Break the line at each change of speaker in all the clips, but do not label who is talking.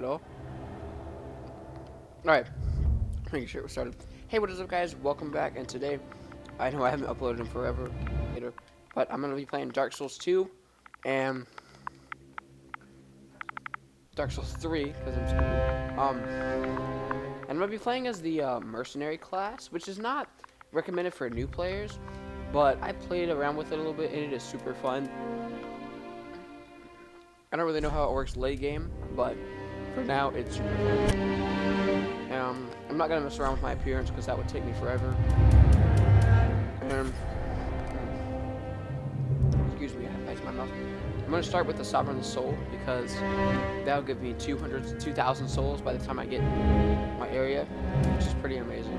all. Alright, making sure we're started. Hey, what is up, guys? Welcome back, and today, I know I haven't uploaded in forever, but I'm going to be playing Dark Souls 2 and Dark Souls 3, because I'm stupid. And I'm going to be playing as the Mercenary class, which is not recommended for new players, but I played around with it a little bit, and it is super fun. I don't really know how it works late game, but for now, it's super fun. I'm not going to mess around with my appearance because that would take me forever. Excuse me, I iced my mouth. I'm going to start with the Sovereign Soul because that'll give me 2,000 souls by the time I get my area, which is pretty amazing.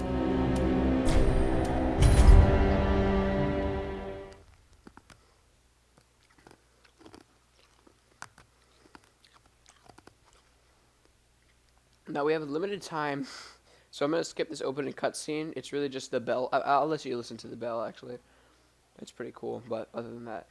Now we have a limited time, so I'm going to skip this opening cutscene. It's really just the bell. I'll let you listen to the bell, actually. It's pretty cool, but other than that.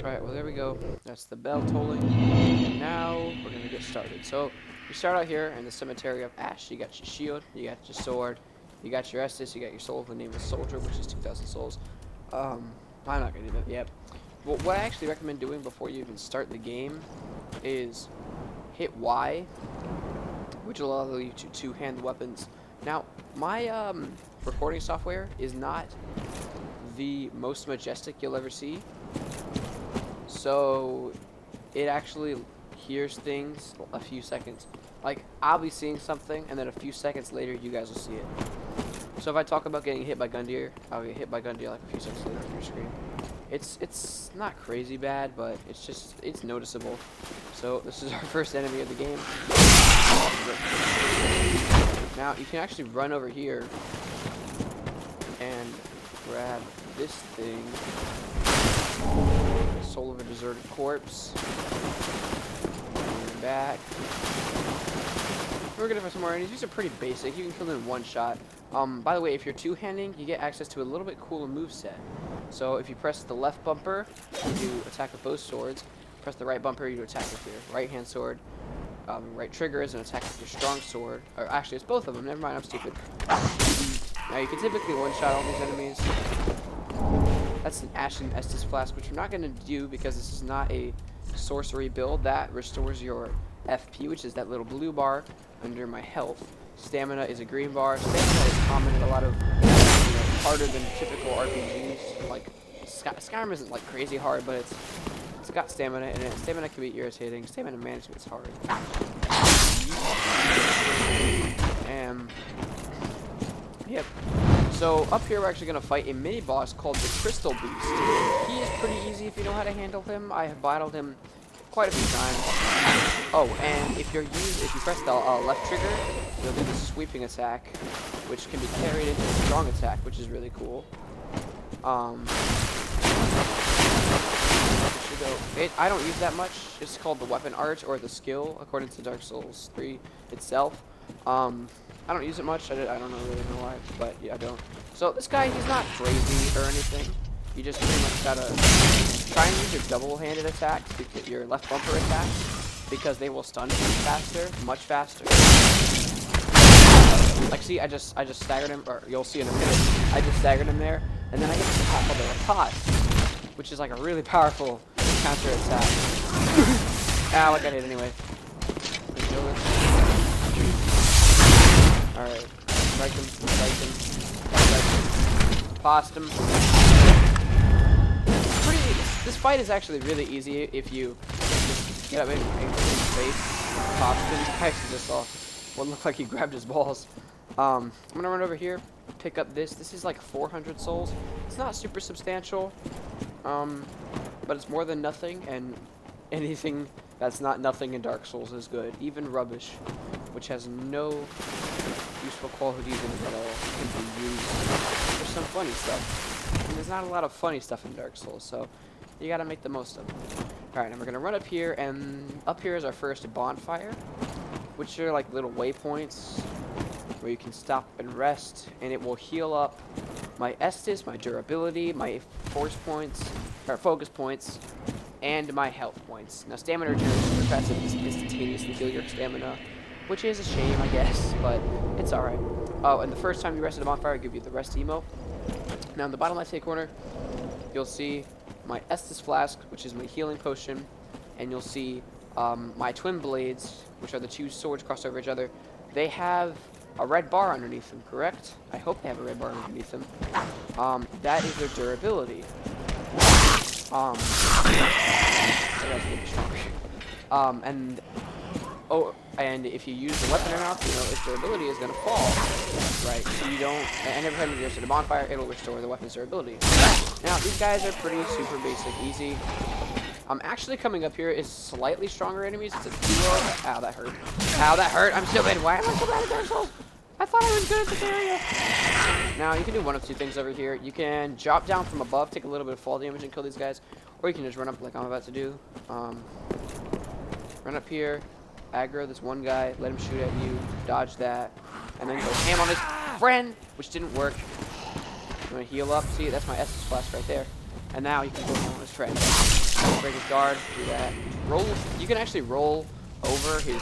Alright, well there we go. That's the bell tolling. Now we're going to get started. So you start out here in the Cemetery of Ash. You got your shield, you got your sword, you got your Estus, you got your soul of the name of Soldier, which is 2,000 souls. I'm not going to do that yet. Well, what I actually recommend doing before you even start the game is hit Y, which will allow you to two-hand weapons. Now, my recording software is not the most majestic you'll ever see, so it actually hears things a few seconds. Like, I'll be seeing something, and then a few seconds later, you guys will see it. So if I talk about getting hit by gun deer, I'll get hit by gun deer like a few seconds later on your screen. It's not crazy bad, but it's noticeable. So this is our first enemy of the game. Now you can actually run over here and grab this thing. Soul of a deserted corpse. And back. We're gonna find some more enemies. These are pretty basic. You can kill them in one shot. By the way, if you're two-handing, you get access to a little bit cooler moveset. So if you press the left bumper, you do attack with both swords. Press the right bumper, you do attack with your right-hand sword. Right trigger is an attack with your strong sword. Or actually, it's both of them. Never mind, I'm stupid. Now you can typically one-shot all these enemies. That's an Ashen Estus Flask, which we're not going to do because this is not a sorcery build. That restores your FP, which is that little blue bar under my health. Stamina is a green bar. Stamina is common in a lot of harder than typical RPGs. Like Skyrim isn't like crazy hard, but it's got stamina in it. Stamina can be irritating. Stamina management's hard. And yep. So up here we're actually gonna fight a mini boss called the Crystal Beast. He is pretty easy if you know how to handle him. I have battled him quite a few times. Oh, and if you press the left trigger, you'll do the sweeping attack, which can be carried into a strong attack, which is really cool. I don't use that much. It's called the weapon art or the skill, according to Dark Souls 3 itself. I don't use it much. I don't really know why, but yeah, I don't. So this guy, he's not crazy or anything. You just pretty much gotta try and use your double-handed attacks, your left bumper attacks, because they will stun him faster, much faster. Like, see, I just staggered him, or you'll see in a minute. I just staggered him there, and then I get this attack called the toss, which is like a really powerful counter attack. Ow, I got hit anyway. Alright, strike him, strike him, strike him. Tossed him. This fight is actually really easy if you just get up in his face. Tossed him. I actually just saw what looked like he grabbed his balls. I'm gonna run over here, pick up this. This is like 400 souls. It's not super substantial, but it's more than nothing, and anything that's not nothing in Dark Souls is good. Even rubbish, which has no useful qualities in it at all, can be used for some funny stuff. And there's not a lot of funny stuff in Dark Souls, so you gotta make the most of it. Alright, and we're gonna run up here, and up here is our first bonfire, which are like little waypoints where you can stop and rest, and it will heal up my Estus, my durability, my force points, or focus points, and my health points. Now, stamina regeneration is super fast, and instantaneously heal your stamina, which is a shame, I guess, but it's alright. Oh, and the first time you rest at a bonfire, I give you the rest emo. Now, in the bottom left-hand corner, you'll see my Estus Flask, which is my healing potion, and you'll see my twin blades, which are the two swords crossed over each other. They have a red bar underneath them, correct? I hope they have a red bar underneath them. That is their durability. So that's a little bit stronger. And if you use the weapon enough, you know, its durability is gonna fall. Right, so you don't, and every time you rest at a bonfire, it'll restore the weapon's durability. Now, these guys are pretty super basic, easy. Actually coming up here is slightly stronger enemies. It's a duo. Ow, that hurt. Ow, that hurt. I'm stupid. Why am I so bad at Dark Souls? I thought I was good at this area. Now, you can do one of two things over here. You can drop down from above, take a little bit of fall damage, and kill these guys. Or you can just run up like I'm about to do. Run up here, aggro this one guy, let him shoot at you, dodge that, and then go ham on his friend, which didn't work. You want to heal up? See, that's my Estus Flask right there. And now you can go ham on his friend. Break his guard, do that. Roll. You can actually roll over his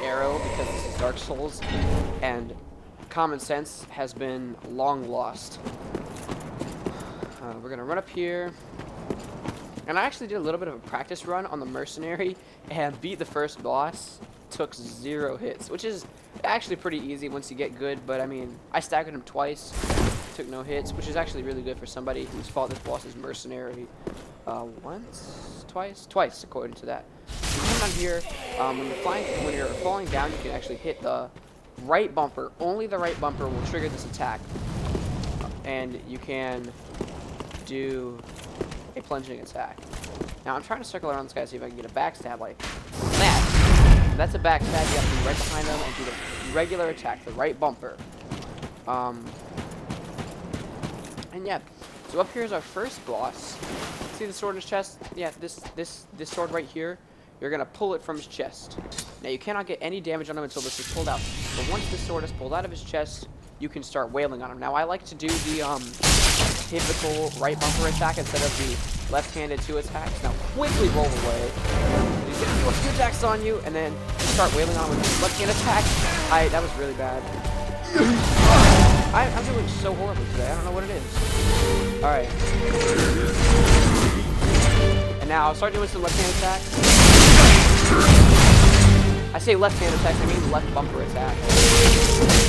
arrow because this is Dark Souls, and common sense has been long lost. We're gonna run up here, and I actually did a little bit of a practice run on the Mercenary and beat the first boss. Took 0 hits, which is actually pretty easy once you get good. But I mean, I staggered him twice, took no hits, which is actually really good for somebody who's fought this boss as Mercenary. Twice, according to that. So you come down here, when you're falling down, you can actually hit the right bumper. Only the right bumper will trigger this attack. And you can do a plunging attack. Now, I'm trying to circle around this guy to see if I can get a backstab like that. If that's a backstab, you have to be right behind him and do the regular attack, the right bumper. And yeah, so up here is our first boss. See the sword in his chest? Yeah, this sword right here. You're gonna pull it from his chest. Now you cannot get any damage on him until this is pulled out. But once this sword is pulled out of his chest, you can start wailing on him. Now I like to do the typical right bumper attack instead of the left-handed 2 attacks. Now quickly roll away. He's gonna do a few attacks on you, and then start wailing on him with his left-hand attack. That was really bad. I'm doing so horribly today. I don't know what it is. Alright. And now I'll start doing some left-hand attacks. I say left-hand attacks, I mean left bumper attack.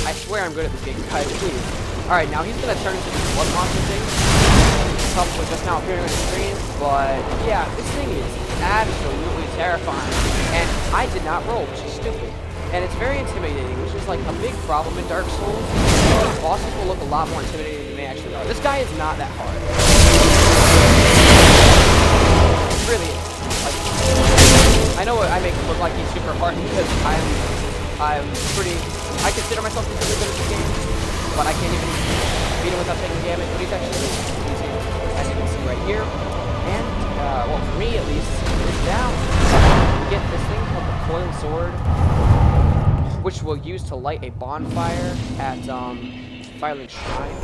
I swear I'm good at this game, guys, please. Alright, now he's gonna turn into this blood monster thing. Probably just now appearing on the screen. But yeah, this thing is absolutely terrifying. And I did not roll, which is stupid. And it's very intimidating, which is like a big problem in Dark Souls. Bosses will look a lot more intimidating than they actually are. This guy is not that hard. It really is. Like, I know I make him look like he's super hard because I consider myself to be really good at this game, but I can't even beat him without taking damage. But he's actually really easy, as you can see right here. And well, for me at least, it's down. You get this thing called the Coiled Sword, which we'll use to light a bonfire at Firelink Shrine.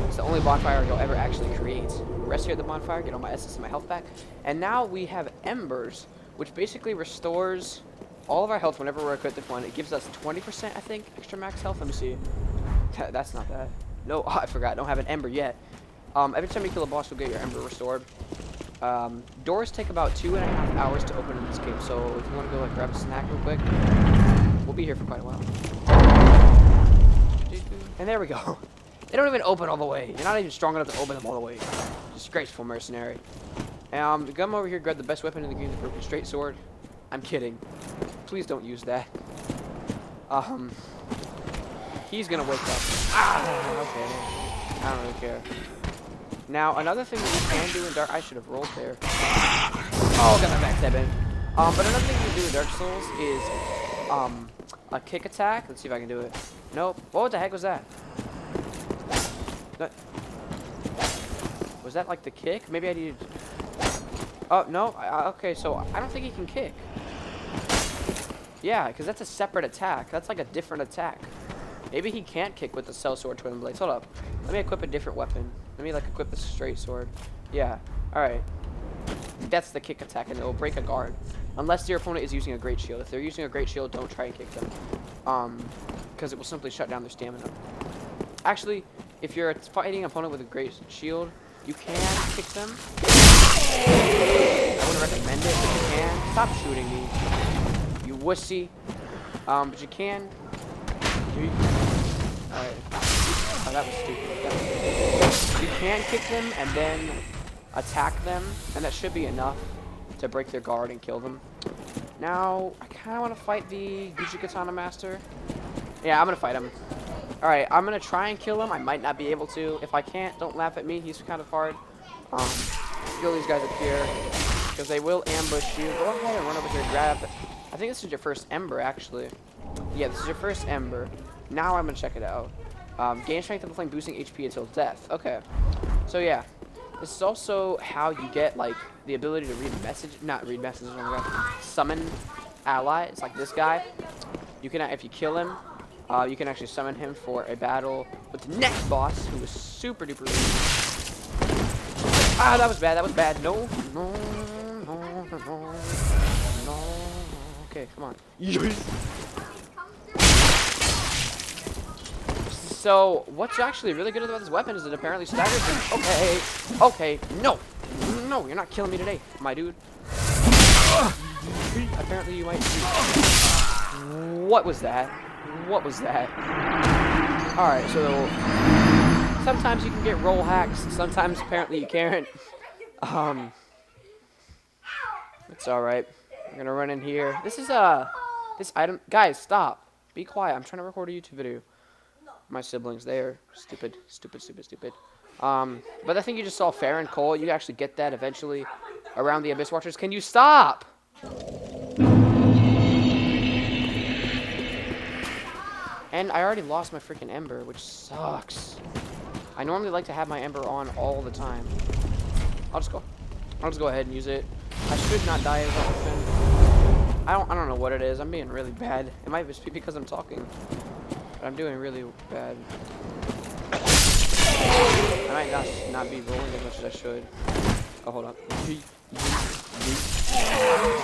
It's the only bonfire you'll ever actually create. Rest here at the bonfire, get all my essence and my health back. And now we have Embers, which basically restores all of our health whenever we're equipped with one. It gives us 20%, I think, extra max health. Let me see. That's not bad. No, I forgot. Don't have an Ember yet. Every time you kill a boss, you'll get your Ember restored. Doors take about 2.5 hours to open in this game, so if you want to go like grab a snack real quick, we'll be here for quite a while. And there we go. They don't even open all the way. You're not even strong enough to open them all the way. Disgraceful Mercenary. Come over here, grab the best weapon in the game, the broken straight sword. I'm kidding. Please don't use that. He's gonna wake up. Okay. I don't really care. Now, another thing that you can do in Dark... I should have rolled there. Oh, got my backstab in. But another thing you can do in Dark Souls is a kick attack. Let's see if I can do it. Nope. What the heck was that? Was that like the kick? Maybe I needed... Oh, no. Okay, so I don't think he can kick. Yeah, because that's a separate attack. That's like a different attack. Maybe he can't kick with the Cell Sword Twin Blades. Hold up. Let me equip a different weapon. Let me, like, equip the straight sword. Yeah. Alright. That's the kick attack, and it will break a guard. Unless your opponent is using a great shield. If they're using a great shield, don't try and kick them. Because it will simply shut down their stamina. Actually, if you're fighting an opponent with a great shield, you can kick them. I wouldn't recommend it, but you can. Stop shooting me, you wussy. But you can. Alright. Oh, that was stupid. You can kick them and then attack them, and that should be enough to break their guard and kill them. Now, I kind of want to fight the Gucci Katana Master. Yeah, I'm going to fight him. Alright, I'm going to try and kill him. I might not be able to. If I can't, don't laugh at me. He's kind of hard. Kill these guys up here, because they will ambush you. Go ahead and run over here and grab. I think this is your first Ember, actually. Yeah, this is your first Ember. Now I'm going to check it out. Gain strength of the flame, boosting HP until death. Okay. So, yeah. This is also how you get, like, the ability to read messages. Not read messages, summon allies, like this guy. You can, if you kill him, you can actually summon him for a battle with the next boss, who is super duper easy. Ah, that was bad. That was bad. No, no, no, no, no. Okay, come on. So, what's actually really good about this weapon is it apparently staggers him. Okay, okay, no, no, you're not killing me today, my dude. Apparently you might. What was that? What was that? Alright, so sometimes you can get roll hacks, sometimes apparently you can't. It's alright. We're gonna run in here. This is this item. Guys, stop. Be quiet. I'm trying to record a YouTube video. My siblings, they are stupid, stupid, stupid, stupid. But I think you just saw Fair and Cole. You actually get that eventually around the Abyss Watchers. Can you stop? And I already lost my freaking Ember, which sucks. I normally like to have my Ember on all the time. I'll just go ahead and use it. I should not die as often. I don't know what it is. I'm being really bad. It might just be because I'm talking. But I'm doing really bad. I might not be rolling as much as I should. Oh, hold up.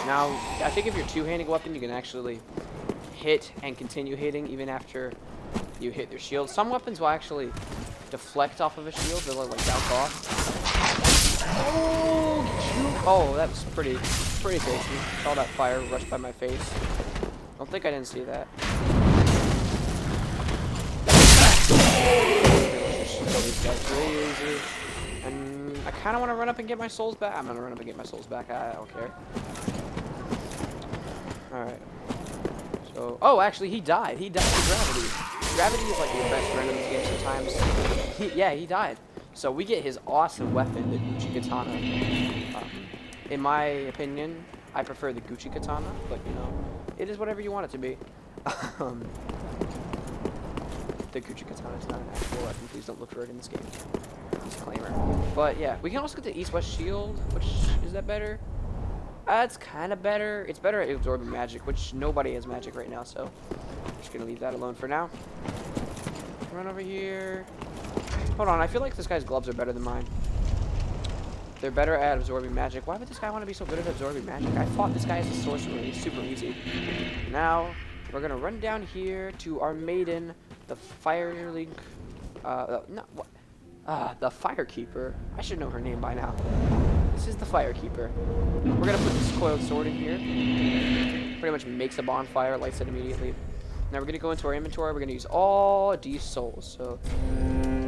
Now, I think if you're two-handing a weapon, you can actually hit and continue hitting even after you hit their shield. Some weapons will actually deflect off of a shield. They'll like bounce off. Oh, that was pretty tasty. Saw that fire rush by my face. Don't think I didn't see that. These guys really easy. And I kind of want to run up and get my souls back. I'm going to run up and get my souls back. I don't care. Alright. So, oh, actually, he died. He died to gravity. Gravity is like your best friend in this game sometimes. Yeah, he died. So we get his awesome weapon, the Gucci Katana. In my opinion, I prefer the Gucci Katana, but you know, it is whatever you want it to be. The Gucci Katana is not an actual weapon. Please don't look for it in this game. Disclaimer. But yeah, we can also get the East-West Shield, which is that better? It's kind of better. It's better at absorbing magic, which nobody has magic right now, so I'm just gonna leave that alone for now. Run over here. Hold on, I feel like this guy's gloves are better than mine. They're better at absorbing magic. Why would this guy want to be so good at absorbing magic? I fought this guy as a sorcerer. He's super easy. Now, we're gonna run down here to our maiden, the Firelink. The Firekeeper. I should know her name by now. This is the Firekeeper. We're gonna put this coiled sword in here. Pretty much makes a bonfire, lights it immediately. Now we're gonna go into our inventory. We're gonna use all these souls. So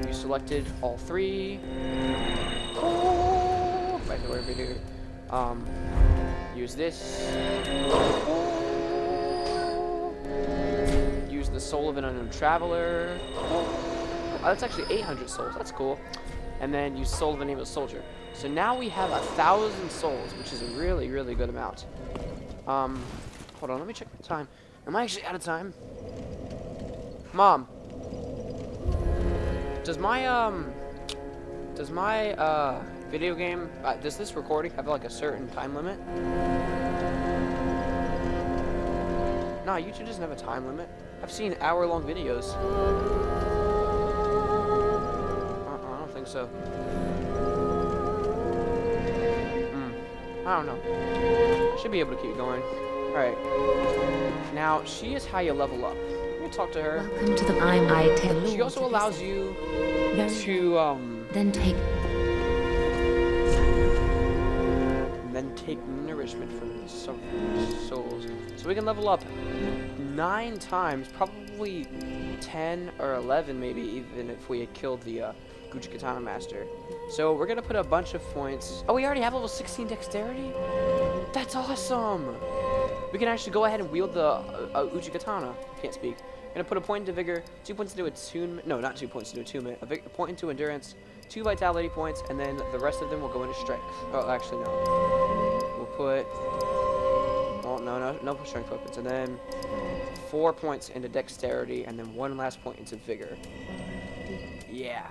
you selected all 3. Oh, right over here. Use this. Use the soul of an unknown traveler. Oh, that's actually 800 souls. That's cool. And then use soul of a nameless soldier. So now we have 1,000 souls, which is a really, really good amount. Hold on, let me check the time. Am I actually out of time? Mom. Does my video game, does this recording have like a certain time limit? Nah, YouTube doesn't have a time limit. I've seen hour-long videos. I don't think so. I don't know. Should be able to keep going. Alright. Now, she is how you level up. Let me talk to her.
Welcome to the I tell.
She also allows you to,
Then take
nourishment from the souls. So we can level up 9 times, probably 10 or 11 maybe, even if we had killed the Gucci Katana Master. So we're gonna put a bunch of points. Oh, we already have level 16 dexterity? That's awesome! We can actually go ahead and wield the Uchi Katana. Can't speak. Gonna put a point into vigor, 2 points into attunement. No, not 2 points into attunement. A point into endurance, 2 vitality points, and then the rest of them will go into strength. Oh, actually no. We'll put. Oh no strength weapons, and then 4 points into dexterity, and then 1 last point into vigor. Yeah,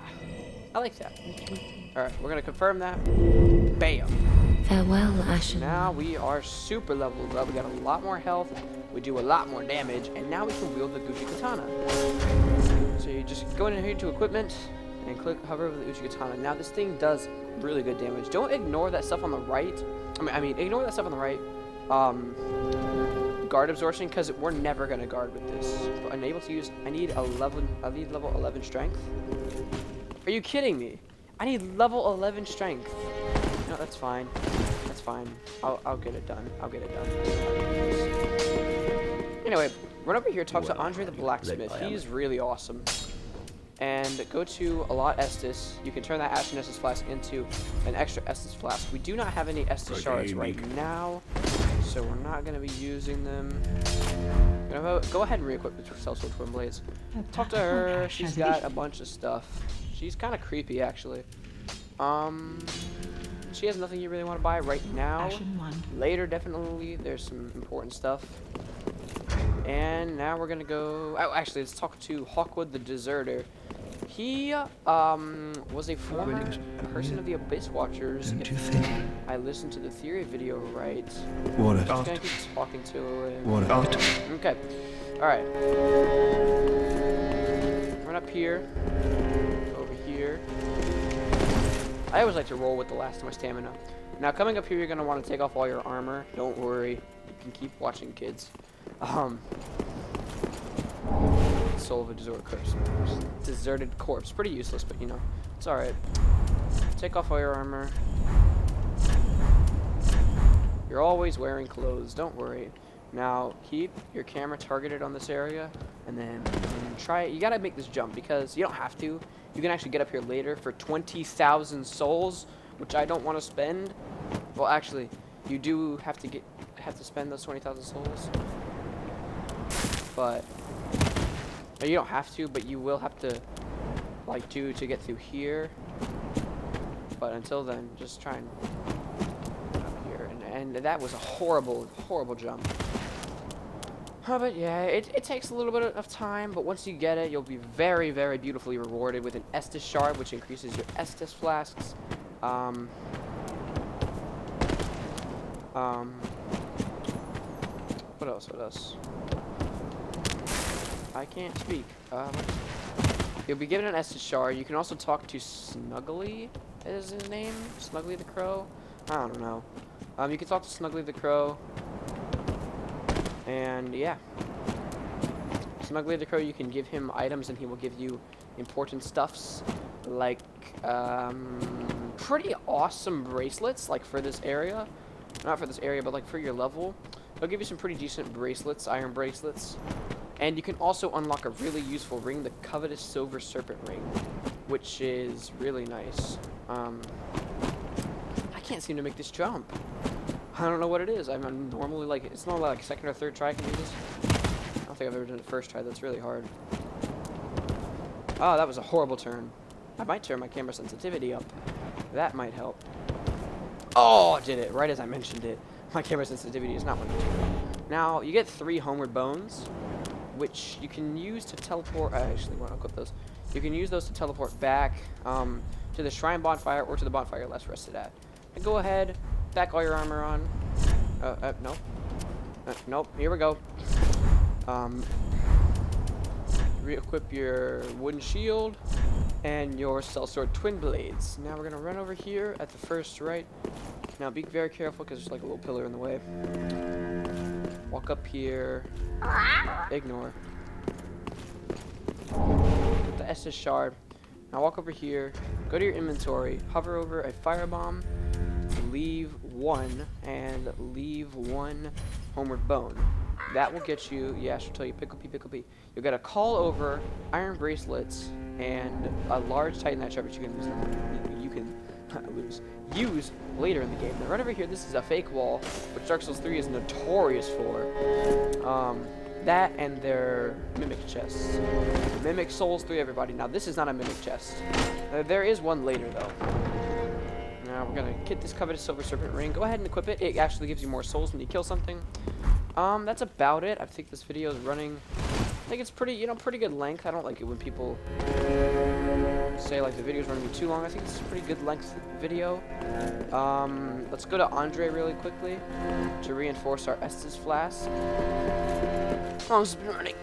I like that. All right, we're gonna confirm that. Bam.
farewell, Ashen.
Now we are super leveled up. We got a lot more health. We do a lot more damage, and now we can wield the Gucci Katana. So you just go in here to equipment and hover over the Uchi Katana. Now this thing does really good damage. Don't ignore that stuff on the right. I mean, ignore that stuff on the right. Guard absorption, because we're never gonna guard with this. But unable to use. I need level 11 strength. Are you kidding me? I need level 11 strength. No, that's fine. That's fine. I'll get it done. I'll get it done. Anyway, run over here, talk to Andre the Blacksmith. He's really awesome. And go to a lot Estus. You can turn that Ashen Estus Flask into an extra Estus Flask. We do not have any Estus shards right now, so we're not going to be using them. Go ahead and re-equip the Sellsword Twin Blades. Talk to her. She's got a bunch of stuff. She's kind of creepy, actually. She has nothing you really want to buy right now. Later, definitely, there's some important stuff. And now we're gonna go. Oh, actually, let's talk to Hawkwood the Deserter. He was a former person of the Abyss Watchers. If I listened to the theory video right. I'm just gonna keep talking to him. Okay. All right. Run up here. Over here. I always like to roll with the last of my stamina. Now, coming up here, you're gonna want to take off all your armor. Don't worry. You can keep watching, kids. Soul of a deserted corpse. Pretty useless, but you know, it's alright. Take off all your armor. You're always wearing clothes, don't worry. Now, keep your camera targeted on this area, and then try it. You gotta make this jump, because you don't have to. You can actually get up here later for 20,000 souls, which I don't want to spend. Well, actually, you do have to spend those 20,000 souls. But you don't have to, but you will have to like to get through here. But until then, just try and up here. And that was a horrible jump. But yeah, it takes a little bit of time, but once you get it, you'll be very, very beautifully rewarded with an Estus shard, which increases your Estus flasks. What else? I can't speak. You'll be given an Estus shard. You can also talk to Snuggly, is his name? Snuggly the Crow? I don't know. You can talk to Snuggly the Crow. And yeah. Snuggly the Crow, you can give him items and he will give you important stuffs. Like, pretty awesome bracelets, like for this area. Not for this area, but like for your level. They'll give you some pretty decent bracelets, iron bracelets. And you can also unlock a really useful ring, the Covetous Silver Serpent Ring, which is really nice. I can't seem to make this jump. I don't know what it is. I'm normally like, it's not like second or third try I can do this. I don't think I've ever done it first try. That's really hard. Oh, that was a horrible turn. I might turn my camera sensitivity up. That might help. Oh, I did it right as I mentioned it. My camera sensitivity is not what it is. Now, you get 3 homeward bones, which you can use to teleport. I actually want to equip those. You can use those to teleport back to the shrine bonfire or to the bonfire you're less rested at. And go ahead, back all your armor on. Nope. Nope. Here we go. Re-equip your wooden shield and your sellsword twin blades. Now we're gonna run over here at the first right. Now be very careful because there's like a little pillar in the way. Walk up here. Ignore. Get the Estus shard. Now walk over here. Go to your inventory. Hover over a firebomb. Leave one and leave one homeward bone. That will get you, yeah, she'll tell you, pickle pea. You'll get a call over, iron bracelets, and a large titanite shard, which you can use later in the game. Now right over here, this is a fake wall, which Dark Souls 3 is notorious for. That and their mimic chests. Mimic Souls 3, everybody. Now this is not a mimic chest. There is one later though. Now we're gonna get this coveted silver serpent ring. Go ahead and equip it. It actually gives you more souls when you kill something. That's about it. I think this video is running. I think it's pretty good length. I don't like it when people say like the video's running too long. I think it's a pretty good length video. Let's go to Andre really quickly to reinforce our Estus flask. How long has it been running?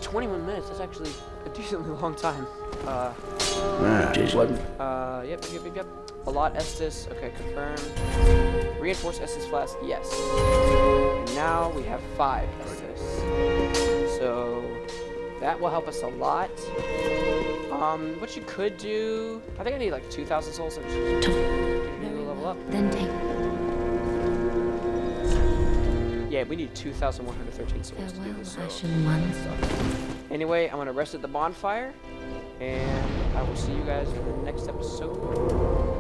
21 minutes. That's actually a decently long time. Yep. A lot Estus. Okay, confirmed. Reinforce Estus flask. Yes. Now we have 5 Estus. So that will help us a lot. What you could do, I think I need like 2,000 souls. So just level up.
Then take.
Yeah, we need 2,113 souls to do
Farewell,
this. So.
Ashen One.
Anyway, I'm gonna rest at the bonfire, and I will see you guys in the next episode.